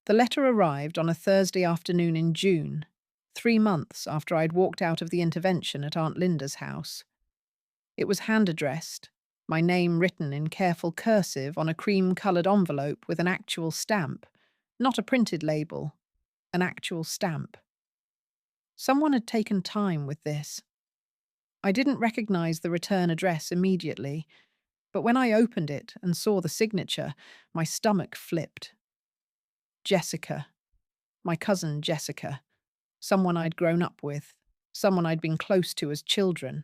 The letter arrived on a Thursday afternoon in June, 3 months after I'd walked out of the intervention at Aunt Linda's house. It was hand-addressed, my name written in careful cursive on a cream-coloured envelope with an actual stamp, not a printed label, an actual stamp. Someone had taken time with this. I didn't recognise the return address immediately, but when I opened it and saw the signature, my stomach flipped. Jessica. My cousin Jessica. Someone I'd grown up with. Someone I'd been close to as children.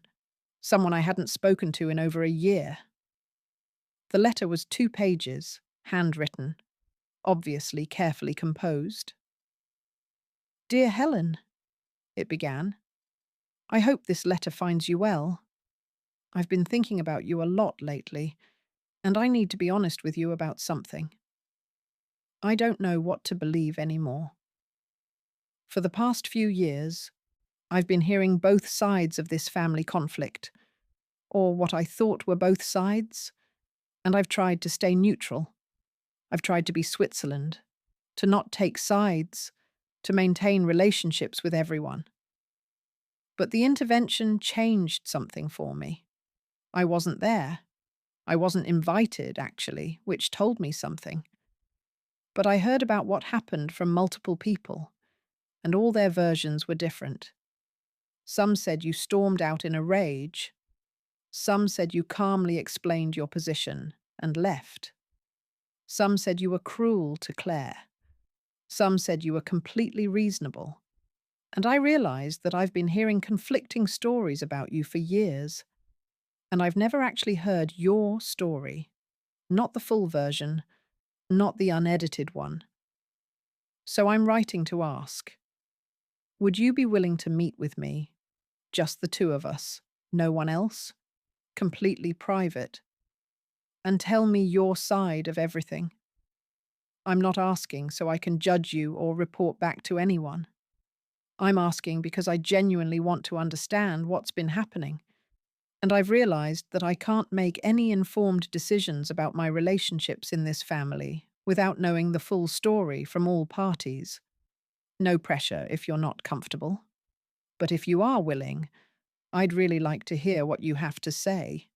Someone I hadn't spoken to in over a year. The letter was 2 pages, handwritten, obviously carefully composed. "Dear Helen," it began, "I hope this letter finds you well. I've been thinking about you a lot lately, and I need to be honest with you about something. I don't know what to believe anymore. For the past few years, I've been hearing both sides of this family conflict, or what I thought were both sides, and I've tried to stay neutral. I've tried to be Switzerland, to not take sides, to maintain relationships with everyone. But the intervention changed something for me. I wasn't there. I wasn't invited, actually, which told me something. But I heard about what happened from multiple people, and all their versions were different. Some said you stormed out in a rage. Some said you calmly explained your position and left. Some said you were cruel to Claire. Some said you were completely reasonable. And I realized that I've been hearing conflicting stories about you for years, and I've never actually heard your story, not the full version, not the unedited one. So I'm writing to ask, would you be willing to meet with me, just the two of us, no one else, completely private, and tell me your side of everything? I'm not asking so I can judge you or report back to anyone. I'm asking because I genuinely want to understand what's been happening, and I've realized that I can't make any informed decisions about my relationships in this family without knowing the full story from all parties. No pressure if you're not comfortable. But if you are willing, I'd really like to hear what you have to say.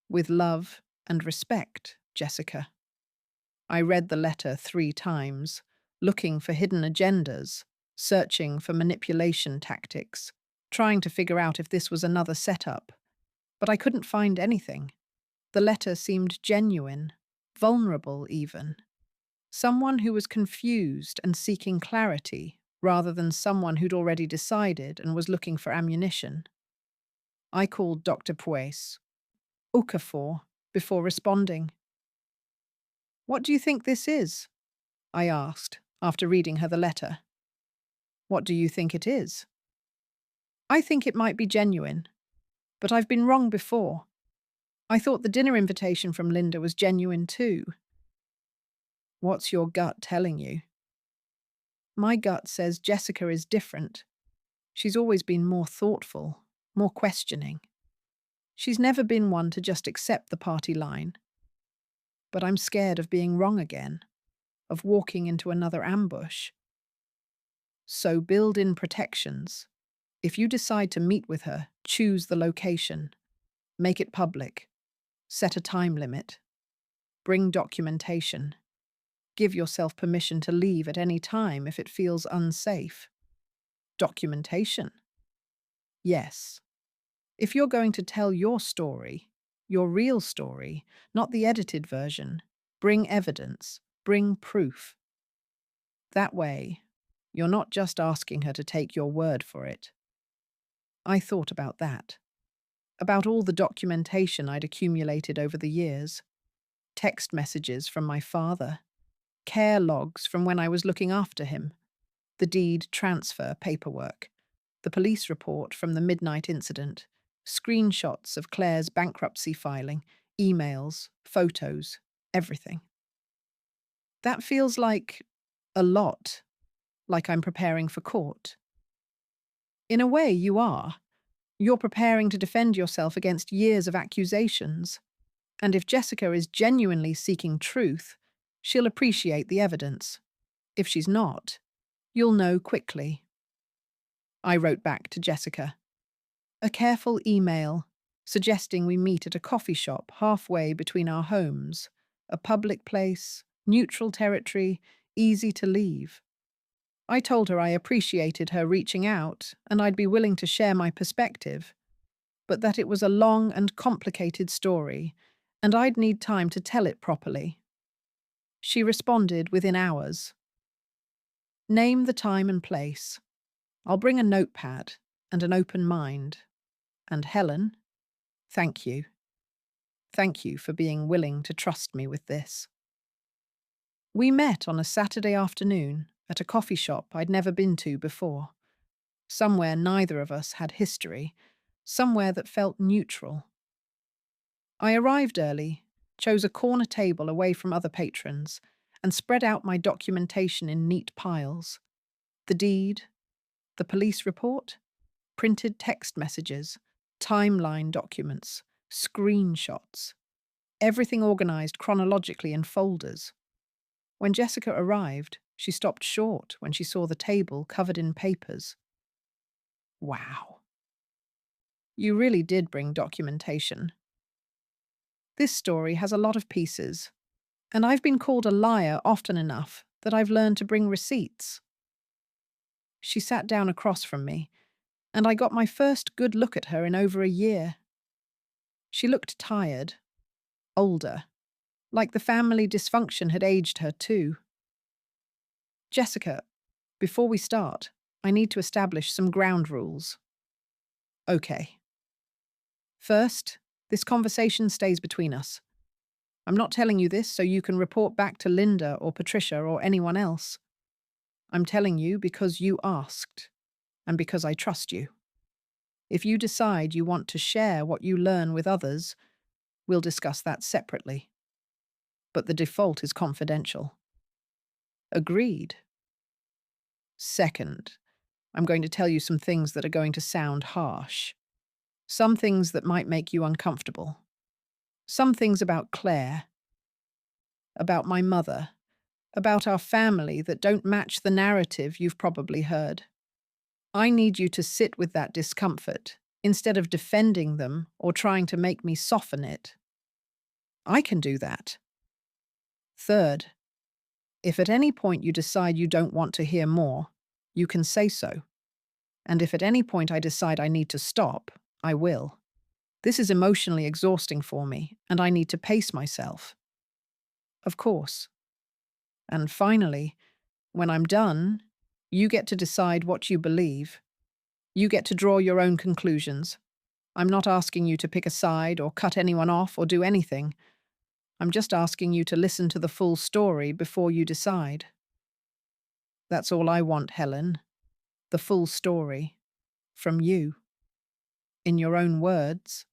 With love and respect, Jessica. I read the letter 3 times, looking for hidden agendas, searching for manipulation tactics, trying to figure out if this was another setup. But I couldn't find anything. The letter seemed genuine, vulnerable even. Someone who was confused and seeking clarity, rather than someone who'd already decided and was looking for ammunition. I called Dr. Pues, Okafor, before responding. "What do you think this is?" I asked, after reading her the letter. "What do you think it is?" "I think it might be genuine, but I've been wrong before. I thought the dinner invitation from Linda was genuine too." "What's your gut telling you?" "My gut says Jessica is different. She's always been more thoughtful, more questioning. She's never been one to just accept the party line. But I'm scared of being wrong again, of walking into another ambush. So build in protections. If you decide to meet with her, choose the location. Make it public. Set a time limit. Bring documentation. Give yourself permission to leave at any time if it feels unsafe." Documentation? Yes. If you're going to tell your story, your real story, not the edited version, bring evidence, bring proof. That way, you're not just asking her to take your word for it. I thought about that. About all the documentation I'd accumulated over the years. Text messages from my father. Care logs from when I was looking after him. The deed transfer paperwork. The police report from the midnight incident. Screenshots of Claire's bankruptcy filing. Emails, photos, everything. That feels like a lot. Like I'm preparing for court. In a way, you are. You're preparing to defend yourself against years of accusations. And if Jessica is genuinely seeking truth, she'll appreciate the evidence. If she's not, you'll know quickly. I wrote back to Jessica. A careful email suggesting we meet at a coffee shop halfway between our homes, a public place, neutral territory, easy to leave. I told her I appreciated her reaching out and I'd be willing to share my perspective, but that it was a long and complicated story and I'd need time to tell it properly. She responded within hours. Name the time and place. I'll bring a notepad and an open mind. And Helen, thank you. Thank you for being willing to trust me with this. We met on a Saturday afternoon at a coffee shop I'd never been to before. Somewhere neither of us had history, somewhere that felt neutral. I arrived early, chose a corner table away from other patrons, and spread out my documentation in neat piles. The deed, the police report, printed text messages, timeline documents, screenshots, everything organized chronologically in folders. When Jessica arrived, she stopped short when she saw the table covered in papers. Wow. You really did bring documentation. This story has a lot of pieces, and I've been called a liar often enough that I've learned to bring receipts. She sat down across from me, and I got my first good look at her in over a year. She looked tired, older, like the family dysfunction had aged her too. Jessica, before we start, I need to establish some ground rules. Okay. First, this conversation stays between us. I'm not telling you this so you can report back to Linda or Patricia or anyone else. I'm telling you because you asked, and because I trust you. If you decide you want to share what you learn with others, we'll discuss that separately. But the default is confidential. Agreed. Second, I'm going to tell you some things that are going to sound harsh. Some things that might make you uncomfortable. Some things about Claire, about my mother, about our family that don't match the narrative you've probably heard. I need you to sit with that discomfort instead of defending them or trying to make me soften it. I can do that. Third, if at any point you decide you don't want to hear more, you can say so. And if at any point I decide I need to stop, I will. This is emotionally exhausting for me, and I need to pace myself. Of course. And finally, when I'm done, you get to decide what you believe. You get to draw your own conclusions. I'm not asking you to pick a side or cut anyone off or do anything. I'm just asking you to listen to the full story before you decide. That's all I want, Helen. The full story. From you. In your own words.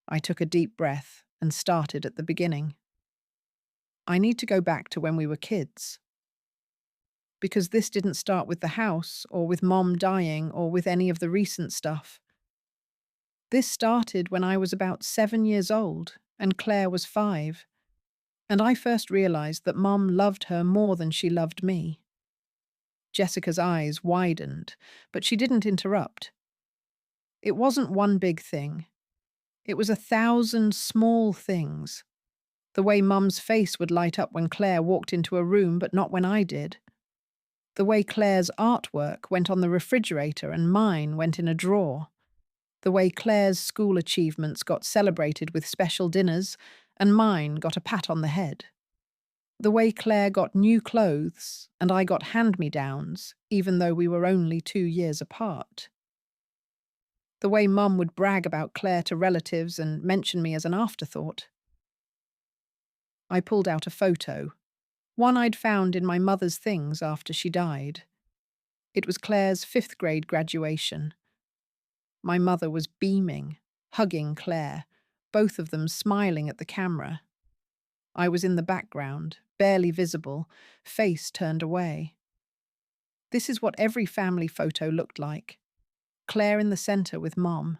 I took a deep breath and started at the beginning. I need to go back to when we were kids. Because this didn't start with the house or with Mom dying or with any of the recent stuff. This started when I was about 7 years old and Claire was 5, and I first realized that Mom loved her more than she loved me. Jessica's eyes widened, but she didn't interrupt. It wasn't one big thing. It was 1,000 small things. The way Mum's face would light up when Claire walked into a room, but not when I did. The way Claire's artwork went on the refrigerator and mine went in a drawer. The way Claire's school achievements got celebrated with special dinners and mine got a pat on the head. The way Claire got new clothes and I got hand-me-downs, even though we were only 2 years apart. The way Mum would brag about Claire to relatives and mention me as an afterthought. I pulled out a photo, one I'd found in my mother's things after she died. It was Claire's 5th grade graduation. My mother was beaming, hugging Claire, both of them smiling at the camera. I was in the background, barely visible, face turned away. This is what every family photo looked like. Claire in the center with Mom.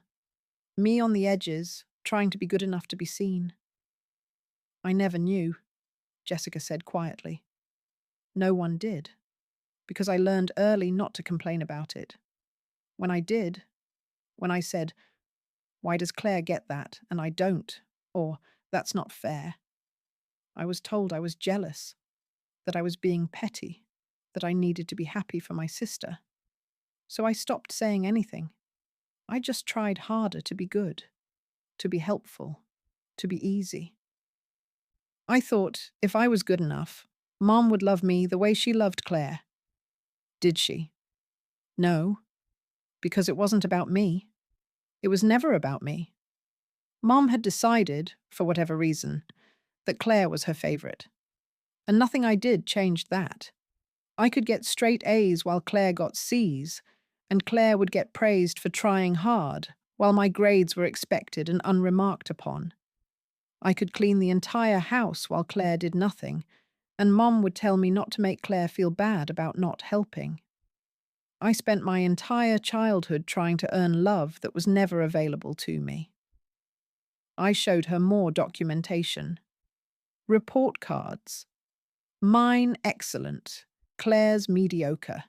Me on the edges, trying to be good enough to be seen. I never knew, Jessica said quietly. No one did, because I learned early not to complain about it. When I did, when I said, "Why does Claire get that and I don't?" Or, "That's not fair," I was told I was jealous, that I was being petty, that I needed to be happy for my sister. So I stopped saying anything. I just tried harder to be good, to be helpful, to be easy. I thought if I was good enough, Mom would love me the way she loved Claire. Did she? No, because it wasn't about me. It was never about me. Mom had decided, for whatever reason, that Claire was her favorite. And nothing I did changed that. I could get straight A's while Claire got C's, and Claire would get praised for trying hard, while my grades were expected and unremarked upon. I could clean the entire house while Claire did nothing, and Mom would tell me not to make Claire feel bad about not helping. I spent my entire childhood trying to earn love that was never available to me. I showed her more documentation. Report cards. Mine excellent, Claire's mediocre.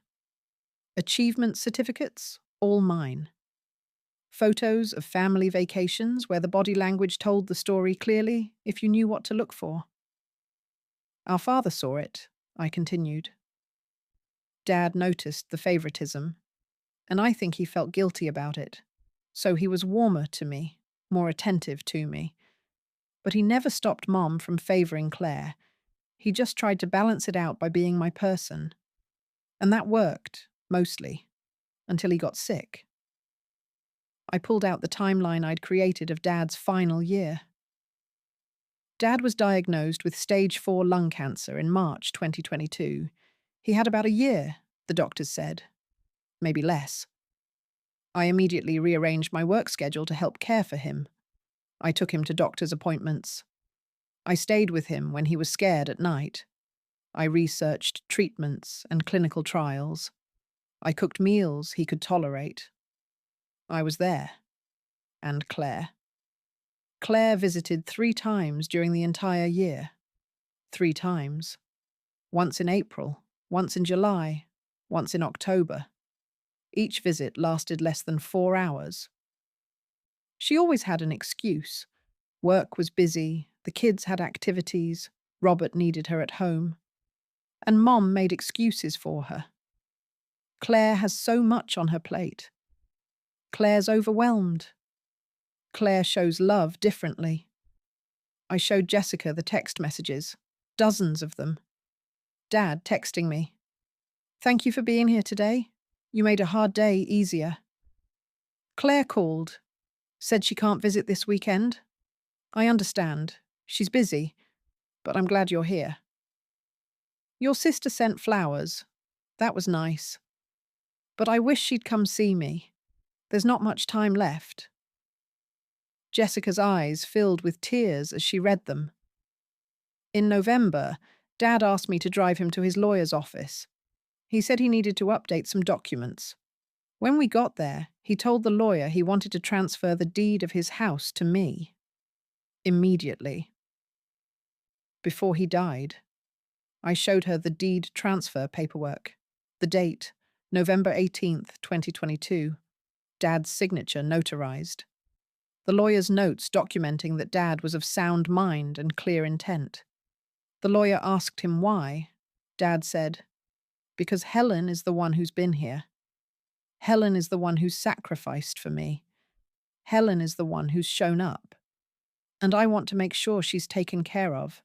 Achievement certificates, all mine. Photos of family vacations where the body language told the story clearly if you knew what to look for. Our father saw it, I continued. Dad noticed the favoritism, and I think he felt guilty about it. So he was warmer to me, more attentive to me. But he never stopped Mom from favoring Claire. He just tried to balance it out by being my person. And that worked, mostly, until he got sick. I pulled out the timeline I'd created of Dad's final year. Dad was diagnosed with stage 4 lung cancer in March 2022. He had about a year, the doctors said. Maybe less. I immediately rearranged my work schedule to help care for him. I took him to doctor's appointments. I stayed with him when he was scared at night. I researched treatments and clinical trials. I cooked meals he could tolerate. I was there. And Claire. Claire visited 3 times during the entire year. 3 times. Once in April, once in July, once in October. Each visit lasted less than 4 hours. She always had an excuse. Work was busy, the kids had activities, Robert needed her at home. And Mom made excuses for her. Claire has so much on her plate. Claire's overwhelmed. Claire shows love differently. I showed Jessica the text messages, dozens of them. Dad texting me. "Thank you for being here today. You made a hard day easier." Claire called, said she can't visit this weekend. I understand. She's busy, but I'm glad you're here. Your sister sent flowers. That was nice. But I wish she'd come see me. There's not much time left. Jessica's eyes filled with tears as she read them. In November, Dad asked me to drive him to his lawyer's office. He said he needed to update some documents. When we got there, he told the lawyer he wanted to transfer the deed of his house to me. Immediately. Before he died, I showed her the deed transfer paperwork. The date, November 18th, 2022. Dad's signature notarized. The lawyer's notes documenting that Dad was of sound mind and clear intent. The lawyer asked him why. Dad said, "Because Helen is the one who's been here. Helen is the one who's sacrificed for me. Helen is the one who's shown up. And I want to make sure she's taken care of.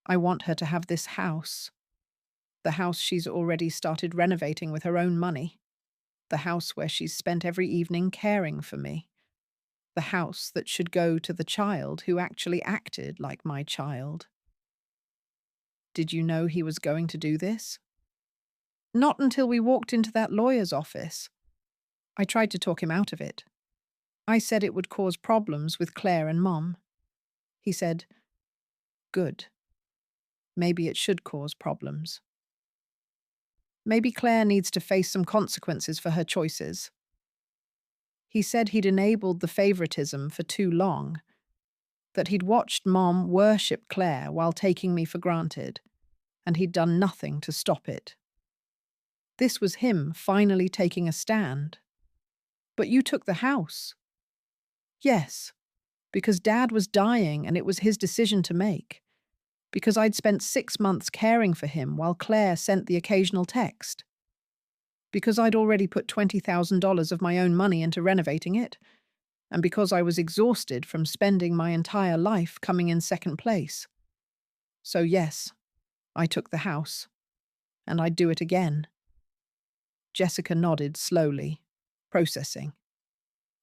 I want her to have this house. The house she's already started renovating with her own money. The house where she's spent every evening caring for me. The house that should go to the child who actually acted like my child." Did you know he was going to do this? Not until we walked into that lawyer's office. I tried to talk him out of it. I said it would cause problems with Claire and Mom. He said, "Good. Maybe it should cause problems. Maybe Claire needs to face some consequences for her choices." He said he'd enabled the favoritism for too long, that he'd watched Mom worship Claire while taking me for granted, and he'd done nothing to stop it. This was him finally taking a stand. But you took the house. Yes, because Dad was dying and it was his decision to make. Because I'd spent 6 months caring for him while Claire sent the occasional text. Because I'd already put $20,000 of my own money into renovating it. And because I was exhausted from spending my entire life coming in second place. So yes, I took the house. And I'd do it again. Jessica nodded slowly, processing.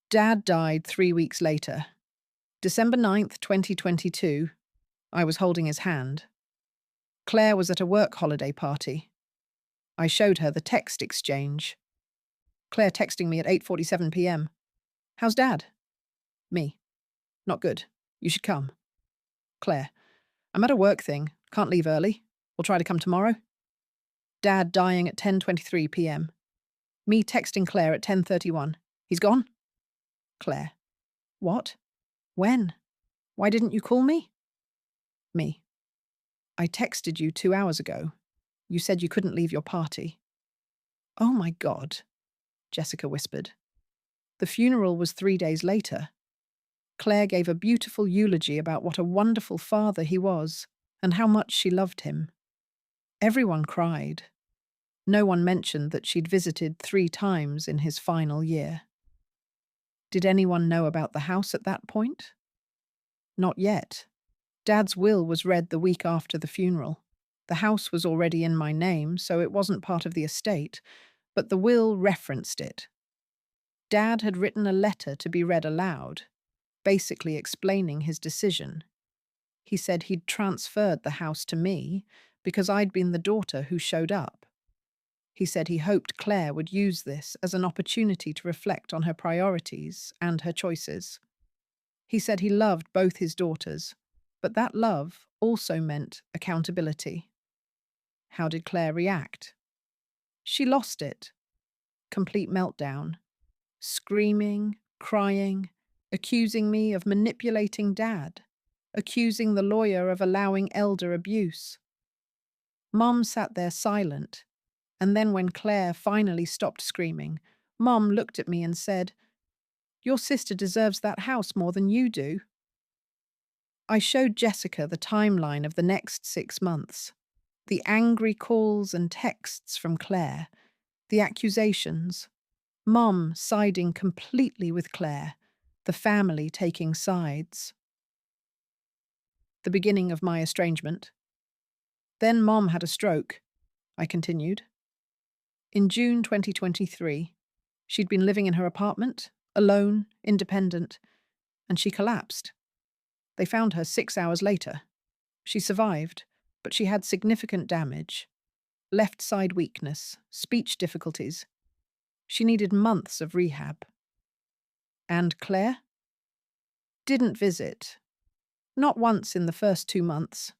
Dad died 3 weeks later. December 9th, 2022. I was holding his hand. Claire was at a work holiday party. I showed her the text exchange. Claire texting me at 8:47 p.m. How's Dad? Me. Not good. You should come. Claire. I'm at a work thing. Can't leave early. We'll try to come tomorrow. Dad dying at 10:23 p.m. Me texting Claire at 10:31. He's gone? Claire. What? When? Why didn't you call me? Me. I texted you 2 hours ago. You said you couldn't leave your party. Oh my God, Jessica whispered. The funeral was 3 days later. Claire gave a beautiful eulogy about what a wonderful father he was and how much she loved him. Everyone cried. No one mentioned that she'd visited 3 times in his final year. Did anyone know about the house at that point? Not yet. Dad's will was read the week after the funeral. The house was already in my name, so it wasn't part of the estate, but the will referenced it. Dad had written a letter to be read aloud, basically explaining his decision. He said he'd transferred the house to me because I'd been the daughter who showed up. He said he hoped Claire would use this as an opportunity to reflect on her priorities and her choices. He said he loved both his daughters, but that love also meant accountability. How did Claire react? She lost it. Complete meltdown. Screaming, crying, accusing me of manipulating Dad, accusing the lawyer of allowing elder abuse. Mom sat there silent, and then when Claire finally stopped screaming, Mom looked at me and said, "Your sister deserves that house more than you do." I showed Jessica the timeline of the next 6 months. The angry calls and texts from Claire, the accusations, Mom siding completely with Claire, the family taking sides. The beginning of my estrangement. Then Mom had a stroke, I continued. In June 2023, she'd been living in her apartment, alone, independent, and she collapsed. They found her 6 hours later. She survived, but she had significant damage. Left side weakness, speech difficulties. She needed months of rehab. And Claire? Didn't visit. Not once in the first 2 months.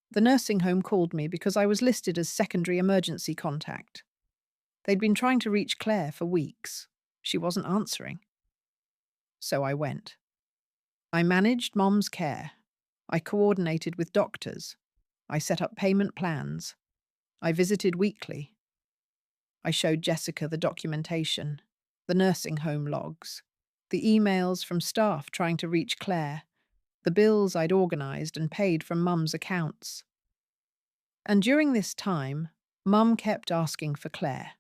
The nursing home called me because I was listed as secondary emergency contact. They'd been trying to reach Claire for weeks. She wasn't answering. So I went. I managed Mom's care. I coordinated with doctors. I set up payment plans. I visited weekly. I showed Jessica the documentation, the nursing home logs, the emails from staff trying to reach Claire, the bills I'd organised and paid from Mum's accounts. And during this time, Mum kept asking for Claire.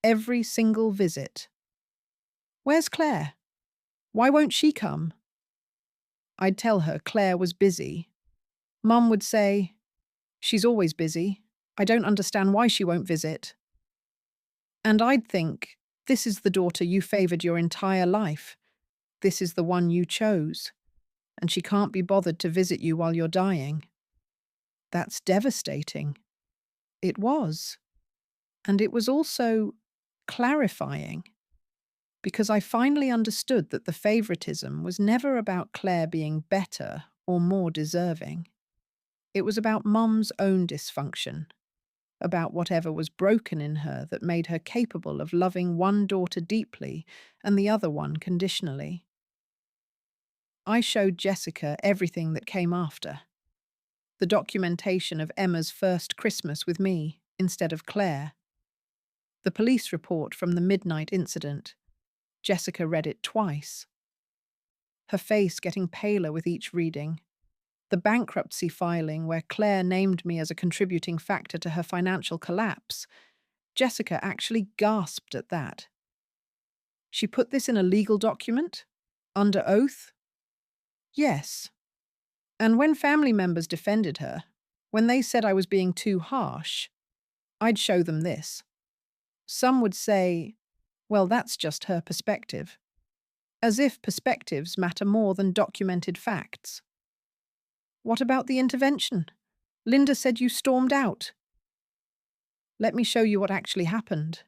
Every single visit. Where's Claire? Why won't she come? I'd tell her Claire was busy. Mum would say, "She's always busy. I don't understand why she won't visit." And I'd think, this is the daughter you favoured your entire life. This is the one you chose. And she can't be bothered to visit you while you're dying. That's devastating. It was. And it was also clarifying. Because I finally understood that the favouritism was never about Claire being better or more deserving. It was about Mum's own dysfunction, about whatever was broken in her that made her capable of loving one daughter deeply and the other one conditionally. I showed Jessica everything that came after. The documentation of Emma's first Christmas with me instead of Claire. The police report from the midnight incident. Jessica read it twice, her face getting paler with each reading. The bankruptcy filing where Claire named me as a contributing factor to her financial collapse. Jessica actually gasped at that. She put this in a legal document? Under oath? Yes. And when family members defended her, when they said I was being too harsh, I'd show them this. Some would say, well, that's just her perspective. As if perspectives matter more than documented facts. What about the intervention? Linda said you stormed out. Let me show you what actually happened.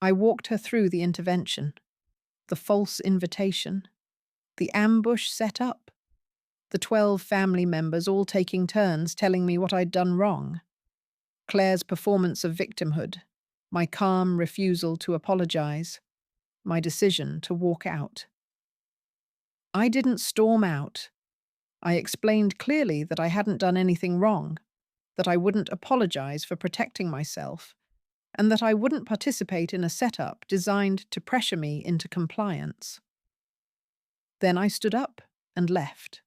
I walked her through the intervention, the false invitation, the ambush set up, the 12 family members all taking turns telling me what I'd done wrong, Claire's performance of victimhood, my calm refusal to apologize, my decision to walk out. I didn't storm out. I explained clearly that I hadn't done anything wrong, that I wouldn't apologize for protecting myself, and that I wouldn't participate in a setup designed to pressure me into compliance. Then I stood up and left.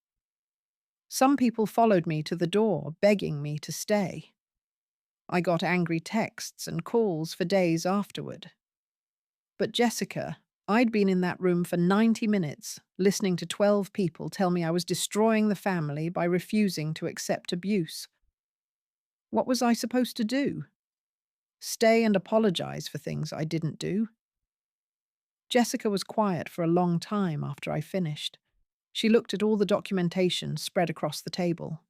Some people followed me to the door, begging me to stay. I got angry texts and calls for days afterward. But Jessica, I'd been in that room for 90 minutes, listening to 12 people tell me I was destroying the family by refusing to accept abuse. What was I supposed to do? Stay and apologize for things I didn't do? Jessica was quiet for a long time after I finished. She looked at all the documentation spread across the table.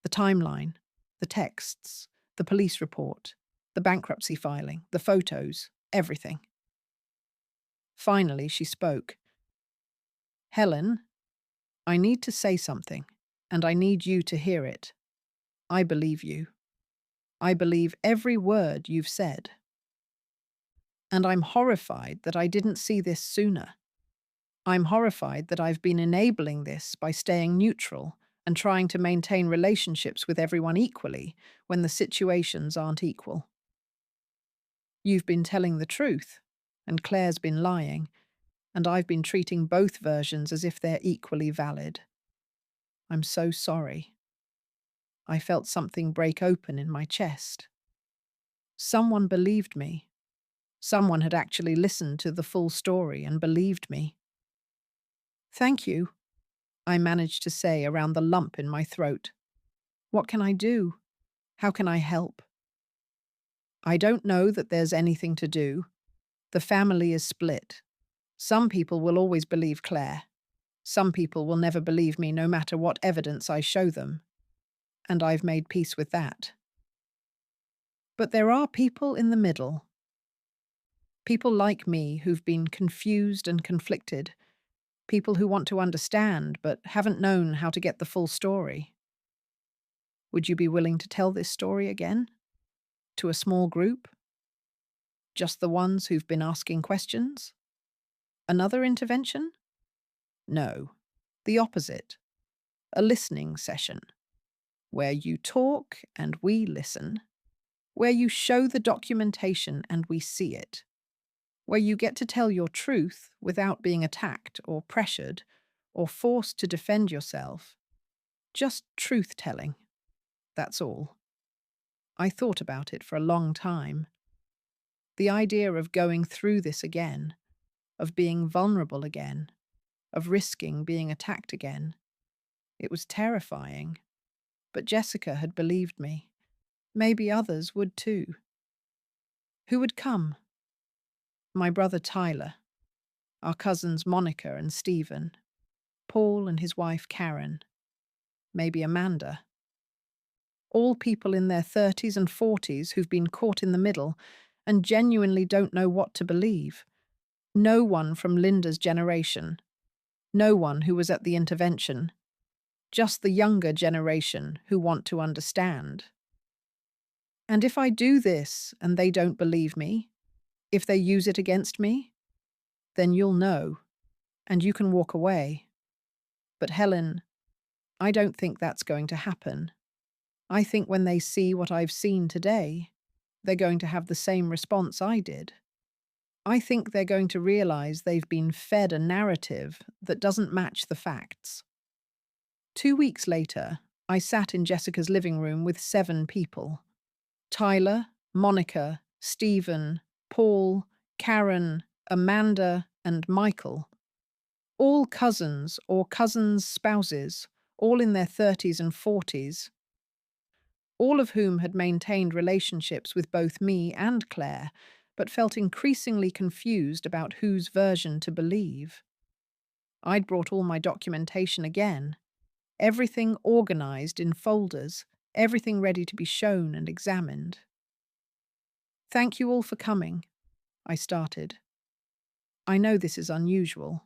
The timeline, the texts, the police report, the bankruptcy filing, the photos, everything. Finally, she spoke. Helen, I need to say something, and I need you to hear it. I believe you. I believe every word you've said. And I'm horrified that I didn't see this sooner. I'm horrified that I've been enabling this by staying neutral and trying to maintain relationships with everyone equally when the situations aren't equal. You've been telling the truth, and Claire's been lying, and I've been treating both versions as if they're equally valid. I'm so sorry. I felt something break open in my chest. Someone believed me. Someone had actually listened to the full story and believed me. Thank you, I managed to say around the lump in my throat. What can I do? How can I help? I don't know that there's anything to do. The family is split. Some people will always believe Claire. Some people will never believe me no matter what evidence I show them. And I've made peace with that. But there are people in the middle. People like me who've been confused and conflicted. People who want to understand but haven't known how to get the full story. Would you be willing to tell this story again? To a small group? Just the ones who've been asking questions? Another intervention? No, the opposite. A listening session, where you talk and we listen, where you show the documentation and we see it, where you get to tell your truth without being attacked or pressured or forced to defend yourself. Just truth-telling. That's all. I thought about it for a long time. The idea of going through this again, of being vulnerable again, of risking being attacked again. It was terrifying. But Jessica had believed me. Maybe others would too. Who would come? My brother Tyler, our cousins Monica and Stephen, Paul and his wife Karen, maybe Amanda. All people in their 30s and 40s who've been caught in the middle and genuinely don't know what to believe. No one from Linda's generation. No one who was at the intervention. Just the younger generation who want to understand. And if I do this and they don't believe me, if they use it against me, then you'll know, and you can walk away. But Helen, I don't think that's going to happen. I think when they see what I've seen today, they're going to have the same response I did. I think they're going to realize they've been fed a narrative that doesn't match the facts. 2 weeks later, I sat in Jessica's living room with 7 people: Tyler, Monica, Stephen, Paul, Karen, Amanda, and Michael. All cousins or cousins' spouses, all in their 30s and 40s, all of whom had maintained relationships with both me and Claire, but felt increasingly confused about whose version to believe. I'd brought all my documentation again, everything organized in folders, everything ready to be shown and examined. "Thank you all for coming," I started. "I know this is unusual,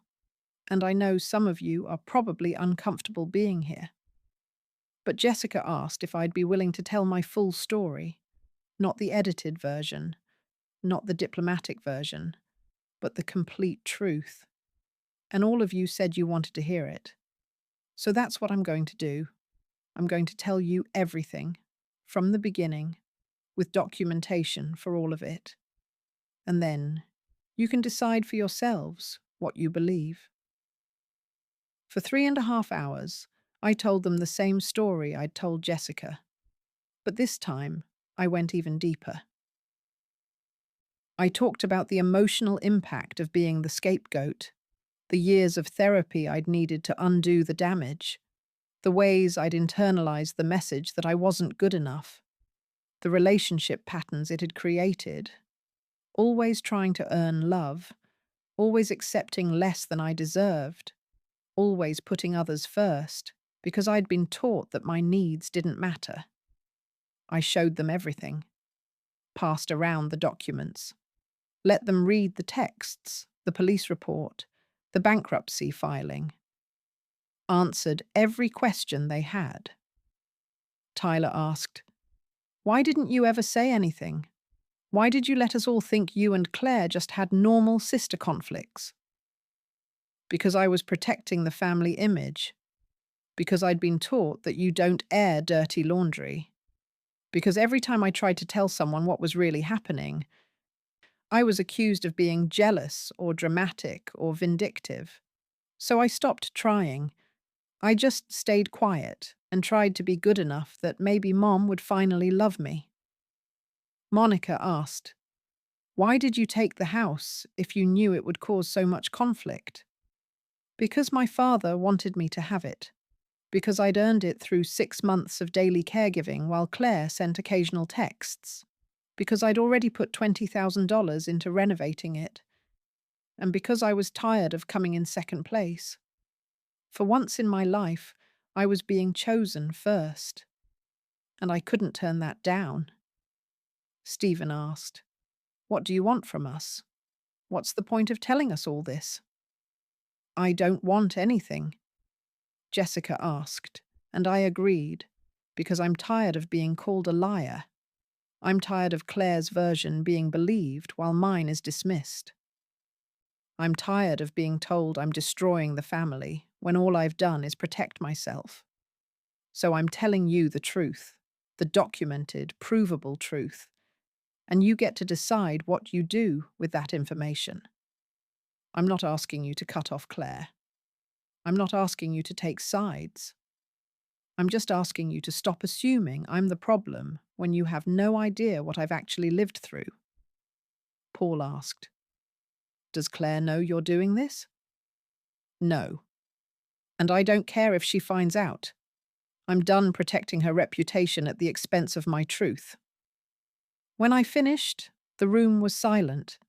and I know some of you are probably uncomfortable being here. But Jessica asked if I'd be willing to tell my full story, not the edited version, not the diplomatic version, but the complete truth. And all of you said you wanted to hear it. So that's what I'm going to do. I'm going to tell you everything, from the beginning, with documentation for all of it. And then you can decide for yourselves what you believe." For 3.5 hours, I told them the same story I'd told Jessica. But this time, I went even deeper. I talked about the emotional impact of being the scapegoat, the years of therapy I'd needed to undo the damage, the ways I'd internalized the message that I wasn't good enough, the relationship patterns it had created, always trying to earn love, always accepting less than I deserved, always putting others first, because I'd been taught that my needs didn't matter. I showed them everything, passed around the documents, let them read the texts, the police report, the bankruptcy filing, answered every question they had. Tyler asked, "Why didn't you ever say anything? Why did you let us all think you and Claire just had normal sister conflicts?" "Because I was protecting the family image. Because I'd been taught that you don't air dirty laundry. Because every time I tried to tell someone what was really happening, I was accused of being jealous or dramatic or vindictive. So I stopped trying. I just stayed quiet and tried to be good enough that maybe Mom would finally love me." Monica asked, "Why did you take the house if you knew it would cause so much conflict?" "Because my father wanted me to have it. Because I'd earned it through 6 months of daily caregiving while Claire sent occasional texts. Because I'd already put $20,000 into renovating it. And because I was tired of coming in second place. For once in my life, I was being chosen first. And I couldn't turn that down." Stephen asked, "What do you want from us? What's the point of telling us all this?" "I don't want anything," Jessica asked, and I agreed, because I'm tired of being called a liar. I'm tired of Claire's version being believed while mine is dismissed. I'm tired of being told I'm destroying the family when all I've done is protect myself. So I'm telling you the truth, the documented, provable truth, and you get to decide what you do with that information. I'm not asking you to cut off Claire. I'm not asking you to take sides. I'm just asking you to stop assuming I'm the problem when you have no idea what I've actually lived through." Paul asked, "Does Claire know you're doing this?" "No. And I don't care if she finds out. I'm done protecting her reputation at the expense of my truth." When I finished, the room was silent.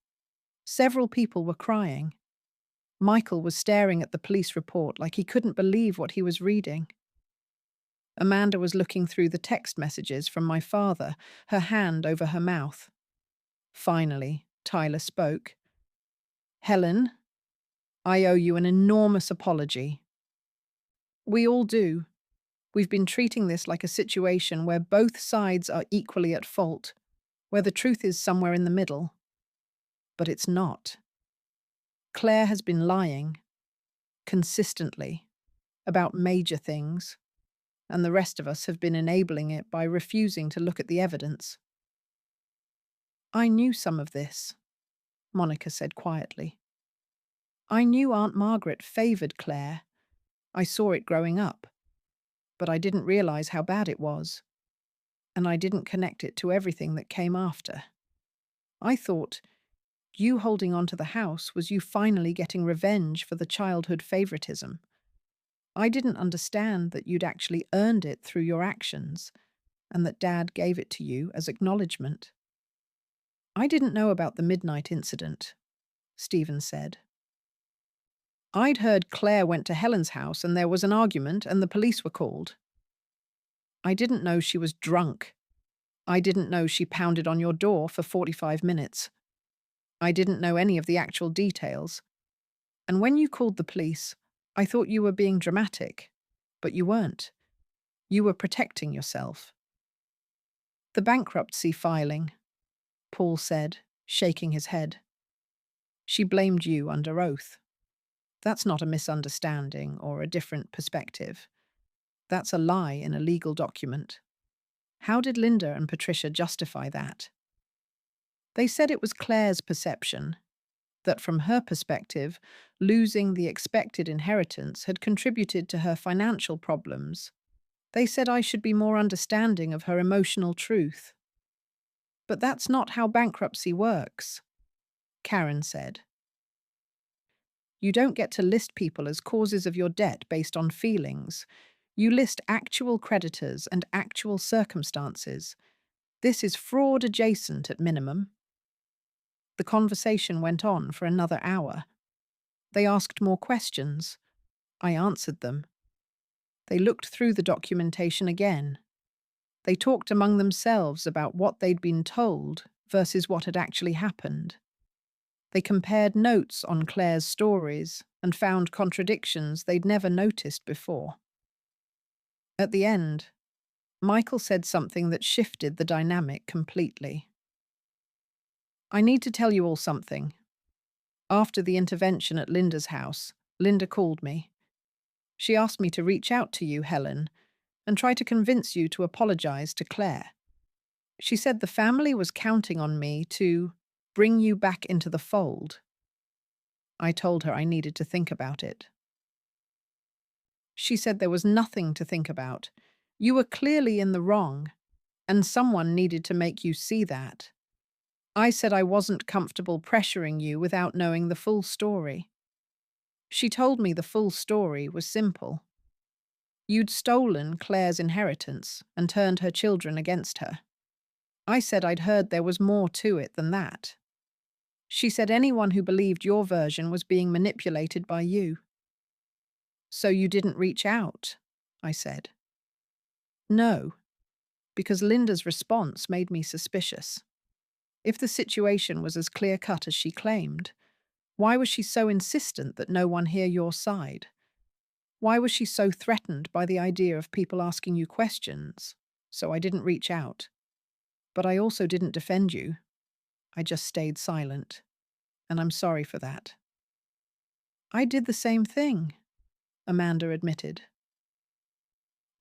Several people were crying. Michael was staring at the police report like he couldn't believe what he was reading. Amanda was looking through the text messages from my father, her hand over her mouth. Finally, Tyler spoke. "Helen, I owe you an enormous apology. We all do. We've been treating this like a situation where both sides are equally at fault, where the truth is somewhere in the middle. But it's not. Claire has been lying, consistently, about major things. and the rest of us have been enabling it by refusing to look at the evidence. I knew some of this, Monica said quietly. I knew Aunt Margaret favoured Claire. I saw it growing up, but I didn't realise how bad it was, and I didn't connect it to everything that came after. I thought you holding on to the house was you finally getting revenge for the childhood favouritism. I didn't understand that you'd actually earned it through your actions, and that Dad gave it to you as acknowledgement. I didn't know about the midnight incident, Stephen said. I'd heard Claire went to Helen's house and there was an argument and the police were called. I didn't know she was drunk. I didn't know she pounded on your door for 45 minutes. I didn't know any of the actual details. And when you called the police, I thought you were being dramatic, but you weren't. You were protecting yourself. The bankruptcy filing, Paul said, shaking his head. She blamed you under oath. That's not a misunderstanding or a different perspective. That's a lie in a legal document. How did Linda and Patricia justify that? They said it was Claire's perception, that from her perspective, losing the expected inheritance had contributed to her financial problems. They said I should be more understanding of her emotional truth. But that's not how bankruptcy works, Karen said. You don't get to list people as causes of your debt based on feelings. You list actual creditors and actual circumstances. This is fraud adjacent at minimum. The conversation went on for another hour. They asked more questions. I answered them. They looked through the documentation again. They talked among themselves about what they'd been told versus what had actually happened. They compared notes on Claire's stories and found contradictions they'd never noticed before. At the end, Michael said something that shifted the dynamic completely. I need to tell you all something. After the intervention at Linda's house, Linda called me. She asked me to reach out to you, Helen, and try to convince you to apologize to Claire. She said the family was counting on me to bring you back into the fold. I told her I needed to think about it. She said there was nothing to think about. You were clearly in the wrong, and someone needed to make you see that. I said I wasn't comfortable pressuring you without knowing the full story. She told me the full story was simple. You'd stolen Claire's inheritance and turned her children against her. I said I'd heard there was more to it than that. She said anyone who believed your version was being manipulated by you. So you didn't reach out, I said. No, because Linda's response made me suspicious. If the situation was as clear-cut as she claimed, why was she so insistent that no one hear your side? Why was she so threatened by the idea of people asking you questions? So I didn't reach out. But I also didn't defend you. I just stayed silent. And I'm sorry for that. I did the same thing, Amanda admitted.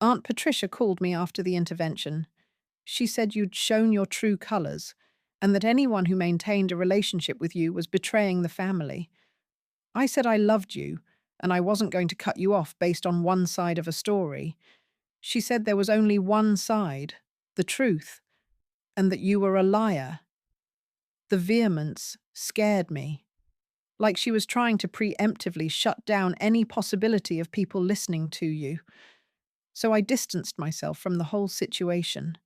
Aunt Patricia called me after the intervention. She said you'd shown your true colours, and that anyone who maintained a relationship with you was betraying the family. I said I loved you, and I wasn't going to cut you off based on one side of a story. She said there was only one side, the truth, and that you were a liar. The vehemence scared me, like she was trying to preemptively shut down any possibility of people listening to you. So I distanced myself from the whole situation.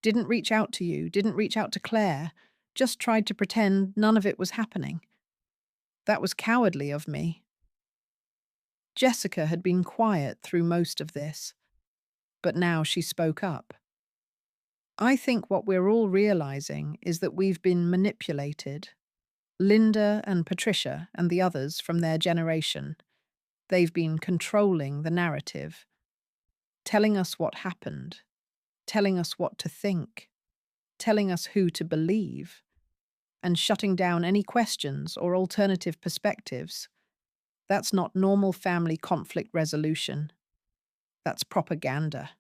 Didn't reach out to you, didn't reach out to Claire, just tried to pretend none of it was happening. That was cowardly of me. Jessica had been quiet through most of this, but now she spoke up. I think what we're all realizing is that we've been manipulated. Linda and Patricia and the others from their generation. They've been controlling the narrative, telling us what happened, telling us what to think, telling us who to believe, and shutting down any questions or alternative perspectives. That's not normal family conflict resolution. That's propaganda.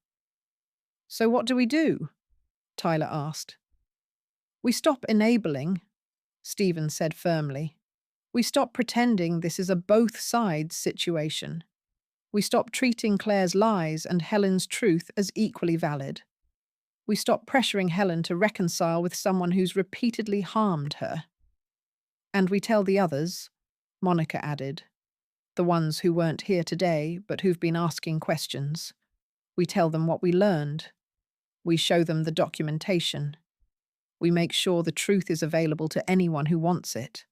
So what do we do? Tyler asked. We stop enabling, Stephen said firmly. We stop pretending this is a both sides situation. We stop treating Claire's lies and Helen's truth as equally valid. We stop pressuring Helen to reconcile with someone who's repeatedly harmed her. And we tell the others, Monica added, the ones who weren't here today but who've been asking questions. We tell them what we learned. We show them the documentation. We make sure the truth is available to anyone who wants it.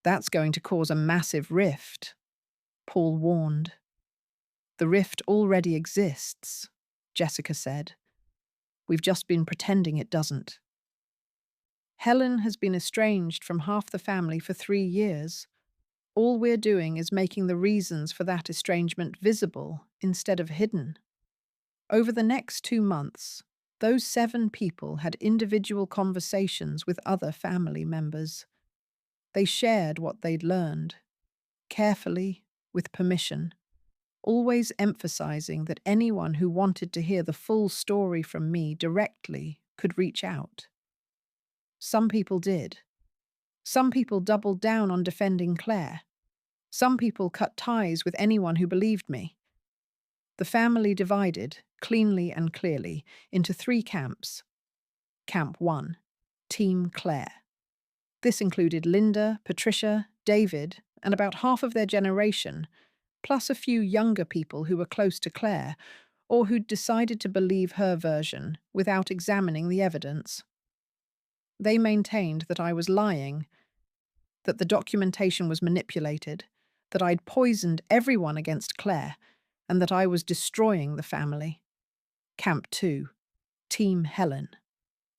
That's going to cause a massive rift, Paul warned. The rift already exists, Jessica said. We've just been pretending it doesn't. Helen has been estranged from half the family for 3 years. All we're doing is making the reasons for that estrangement visible instead of hidden. Over the next 2 months, those 7 people had individual conversations with other family members. They shared what they'd learned, carefully, with permission, always emphasizing that anyone who wanted to hear the full story from me directly could reach out. Some people did. Some people doubled down on defending Claire. Some people cut ties with anyone who believed me. The family divided, cleanly and clearly, into 3 camps. Camp 1, Team Claire. This included Linda, Patricia, David, and about half of their generation, plus a few younger people who were close to Claire, or who'd decided to believe her version without examining the evidence. They maintained that I was lying, that the documentation was manipulated, that I'd poisoned everyone against Claire, and that I was destroying the family. Camp 2, Team Helen.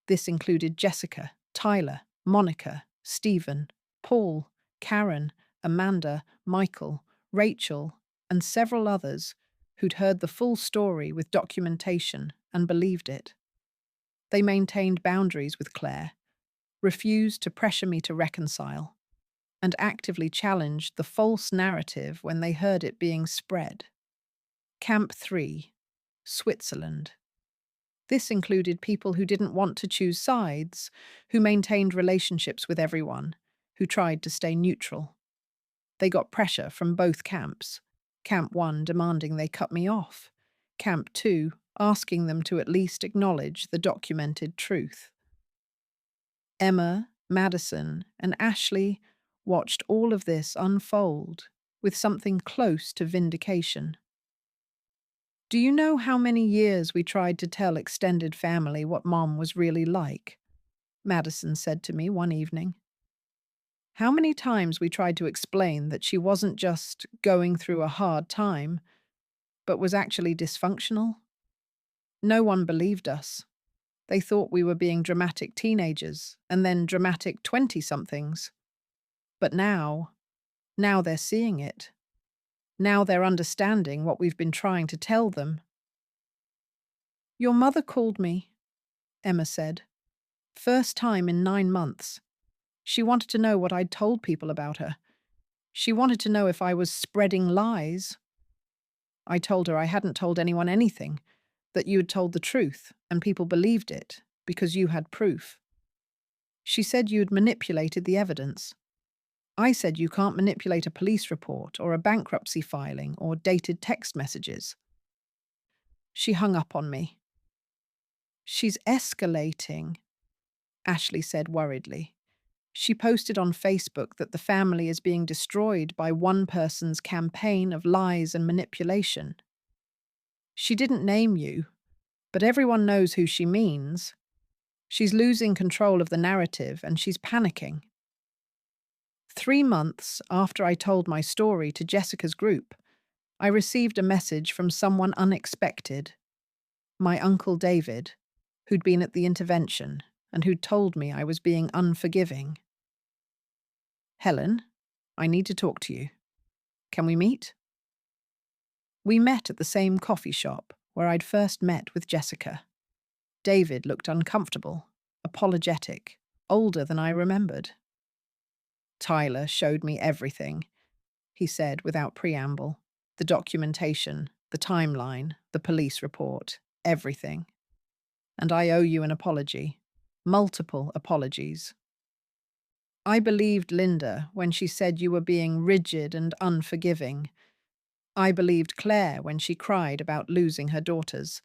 This included Jessica, Tyler, Monica, Stephen, Paul, Karen, Amanda, Michael, Rachel, and several others who'd heard the full story with documentation and believed it. They maintained boundaries with Claire, refused to pressure me to reconcile, and actively challenged the false narrative when they heard it being spread. Camp 3, Switzerland. This included people who didn't want to choose sides, who maintained relationships with everyone, who tried to stay neutral. They got pressure from both camps. Camp 1 demanding they cut me off. Camp 2 asking them to at least acknowledge the documented truth. Emma, Madison, and Ashley watched all of this unfold with something close to vindication. Do you know how many years we tried to tell extended family what Mom was really like? Madison said to me one evening. How many times we tried to explain that she wasn't just going through a hard time, but was actually dysfunctional? No one believed us. They thought we were being dramatic teenagers and then dramatic 20-somethings. But now they're seeing it. Now they're understanding what we've been trying to tell them. Your mother called me, Emma said. First time in 9 months. She wanted to know what I'd told people about her. She wanted to know if I was spreading lies. I told her I hadn't told anyone anything, that you had told the truth, and people believed it, because you had proof. She said you'd manipulated the evidence. I said you can't manipulate a police report or a bankruptcy filing or dated text messages. She hung up on me. She's escalating, Ashley said worriedly. She posted on Facebook that the family is being destroyed by one person's campaign of lies and manipulation. She didn't name you, but everyone knows who she means. She's losing control of the narrative and she's panicking. 3 months after I told my story to Jessica's group, I received a message from someone unexpected. My Uncle David, who'd been at the intervention and who'd told me I was being unforgiving. Helen, I need to talk to you. Can we meet? We met at the same coffee shop where I'd first met with Jessica. David looked uncomfortable, apologetic, older than I remembered. Tyler showed me everything, he said without preamble. The documentation, The timeline, the police report, everything. And I owe you an apology. Multiple apologies. I believed Linda when she said you were being rigid and unforgiving. I believed Claire when she cried about losing her daughters.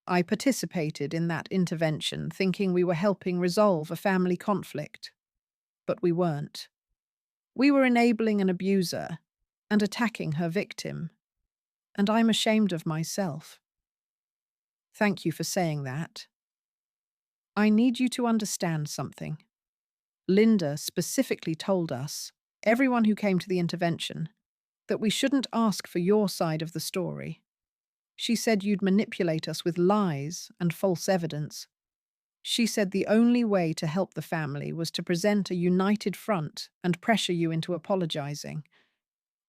I participated in that intervention thinking we were helping resolve a family conflict. But we weren't. We were enabling an abuser and attacking her victim. And I'm ashamed of myself. Thank you for saying that. I need you to understand something. Linda specifically told us, everyone who came to the intervention, that we shouldn't ask for your side of the story. She said you'd manipulate us with lies and false evidence. She said the only way to help the family was to present a united front and pressure you into apologizing.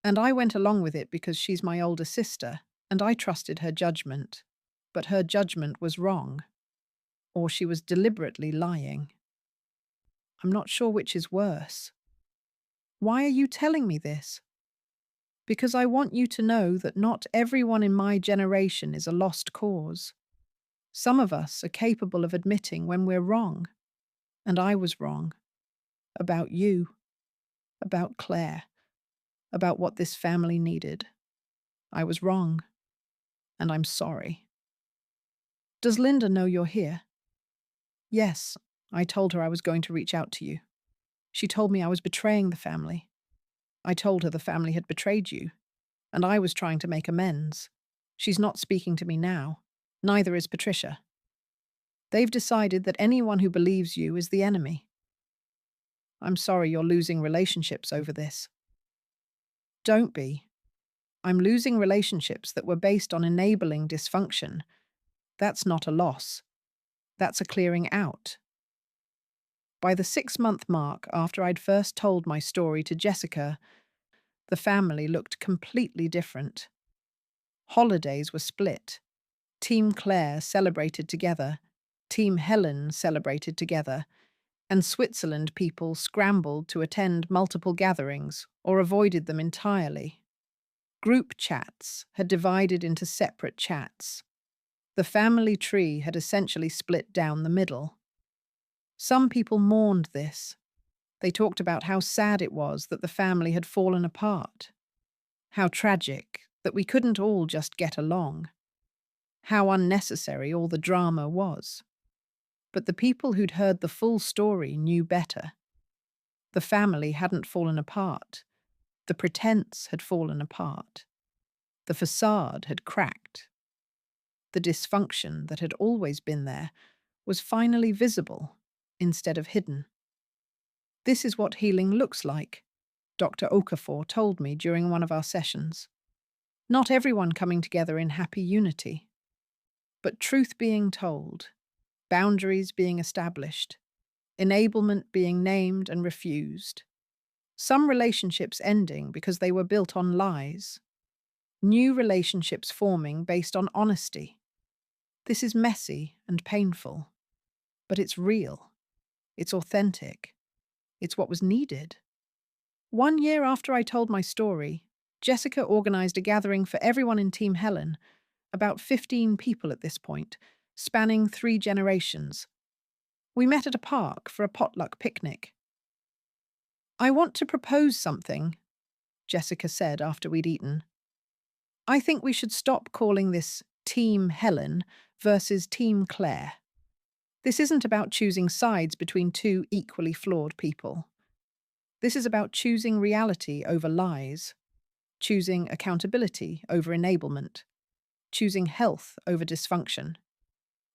And I went along with it because she's my older sister, and I trusted her judgment. But her judgment was wrong. Or she was deliberately lying. I'm not sure which is worse. Why are you telling me this? Because I want you to know that not everyone in my generation is a lost cause. Some of us are capable of admitting when we're wrong. And I was wrong. About you. About Claire. About what this family needed. I was wrong. And I'm sorry. Does Linda know you're here? Yes, I told her I was going to reach out to you. She told me I was betraying the family. I told her the family had betrayed you, and I was trying to make amends. She's not speaking to me now. Neither is Patricia. They've decided that anyone who believes you is the enemy. I'm sorry you're losing relationships over this. Don't be. I'm losing relationships that were based on enabling dysfunction. That's not a loss. That's a clearing out. By the 6-month mark after I'd first told my story to Jessica, the family looked completely different. Holidays were split. Team Claire celebrated together, Team Helen celebrated together, and Switzerland people scrambled to attend multiple gatherings or avoided them entirely. Group chats had divided into separate chats. The family tree had essentially split down the middle. Some people mourned this. They talked about how sad it was that the family had fallen apart. How tragic that we couldn't all just get along. How unnecessary all the drama was. But the people who'd heard the full story knew better. The family hadn't fallen apart. The pretense had fallen apart. The facade had cracked. The dysfunction that had always been there was finally visible instead of hidden. This is what healing looks like, Dr. Okafor told me during one of our sessions. Not everyone coming together in happy unity, but truth being told, boundaries being established, enablement being named and refused. Some relationships ending because they were built on lies. New relationships forming based on honesty. This is messy and painful, but it's real. It's authentic. It's what was needed. 1 year after I told my story, Jessica organized a gathering for everyone in Team Helen, about 15 people at this point, spanning 3 generations. We met at a park for a potluck picnic. I want to propose something, Jessica said after we'd eaten. I think we should stop calling this Team Helen versus Team Claire. This isn't about choosing sides between 2 equally flawed people. This is about choosing reality over lies, choosing accountability over enablement, choosing health over dysfunction.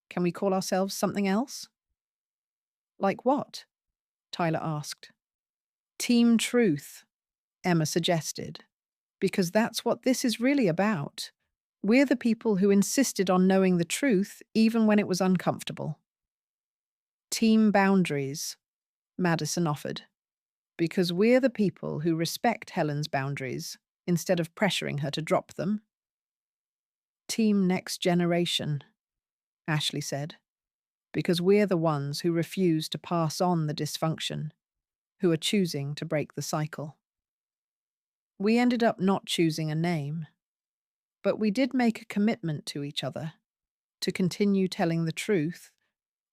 Can we call ourselves something else? Like what? Tyler asked. Team Truth, Emma suggested, because that's what this is really about. We're the people who insisted on knowing the truth even when it was uncomfortable. Team Boundaries, Madison offered, because we're the people who respect Helen's boundaries instead of pressuring her to drop them. Team Next Generation, Ashley said, because we're the ones who refuse to pass on the dysfunction, who are choosing to break the cycle. We ended up not choosing a name. But we did make a commitment to each other to continue telling the truth,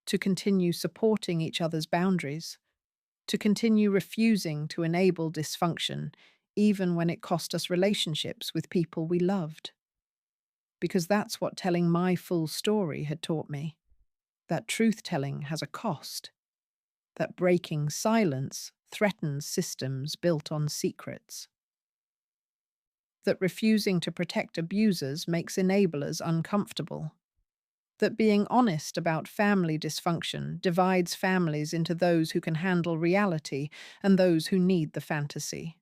to continue supporting each other's boundaries, to continue refusing to enable dysfunction, even when it cost us relationships with people we loved. Because that's what telling my full story had taught me, that truth-telling has a cost, that breaking silence threatens systems built on secrets, that refusing to protect abusers makes enablers uncomfortable, that being honest about family dysfunction divides families into those who can handle reality and those who need the fantasy.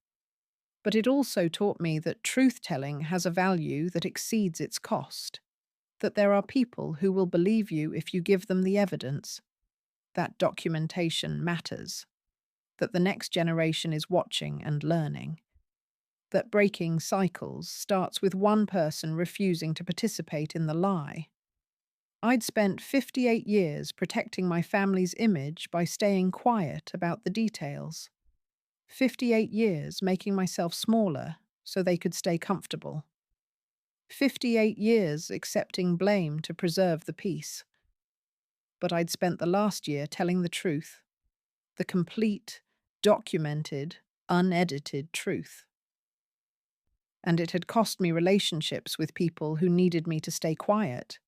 But it also taught me that truth-telling has a value that exceeds its cost, that there are people who will believe you if you give them the evidence, that documentation matters, that the next generation is watching and learning, that breaking cycles starts with one person refusing to participate in the lie. I'd spent 58 years protecting my family's image by staying quiet about the details. 58 years making myself smaller so they could stay comfortable. 58 years accepting blame to preserve the peace. But I'd spent the last year telling the truth, the complete, documented, unedited truth. And it had cost me relationships with people who needed me to stay quiet.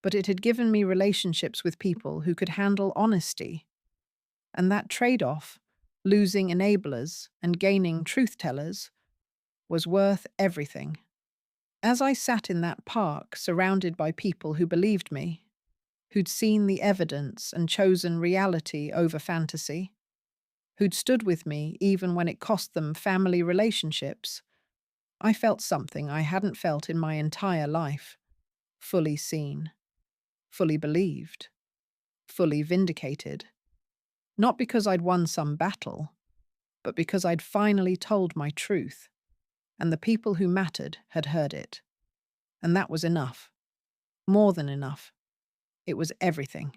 But it had given me relationships with people who could handle honesty. And that trade-off, losing enablers and gaining truth-tellers, was worth everything. As I sat in that park surrounded by people who believed me, who'd seen the evidence and chosen reality over fantasy, who'd stood with me even when it cost them family relationships, I felt something I hadn't felt in my entire life. Fully seen, fully believed, fully vindicated. Not because I'd won some battle, but because I'd finally told my truth, and the people who mattered had heard it. And that was enough. More than enough. It was everything.